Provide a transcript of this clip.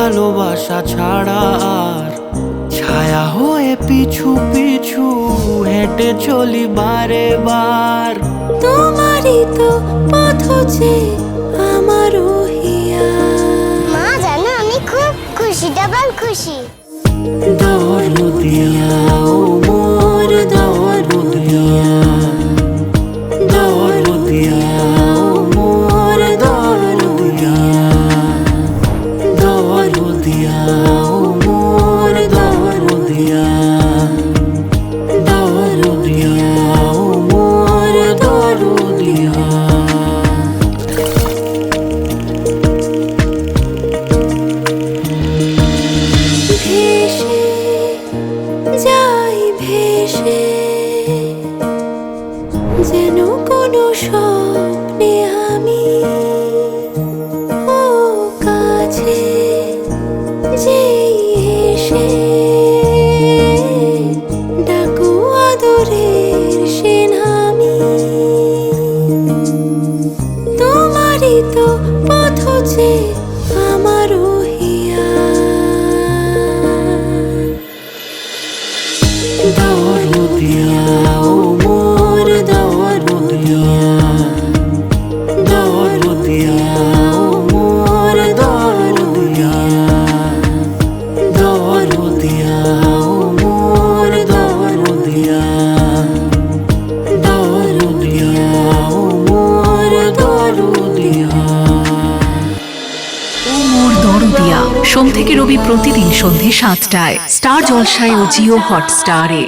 ভালোবাসা ছাড়া আর ছায়া হয়ে পিছু পিছু হেঁটে চলি বারে বার। তোমারই তো পথ যে আমার হিয়া। মা জানো আমি খুব খুশি, ডাবল খুশি। দরদিয়া ও মোর দরদিয়া, দরদিয়া ও মোর দরদিয়া, দরদিয়া ও মোর দরদিয়া, দরদিয়া ও মোর দরদিয়া। ভেসে যাই ভেসে, যেন কোনো স্বপ্নে আমি। ও কাছে যেই এসে ডাকো আদরের সেনামি। তোমারই তো পথ যে আমার হিয়া। দরদিয়া ও মোর দরদিয়া, দরদিয়া ও মোর দরদিয়া, দরদিয়া ও মোর দরদিয়া, দরদিয়া ও মোর দরদিয়া। ও মোর দরদিয়া সোম থেকে রবি প্রতিদিন সন্ধে ৭টায় স্টার জলসায় ও জিও হটস্টারে।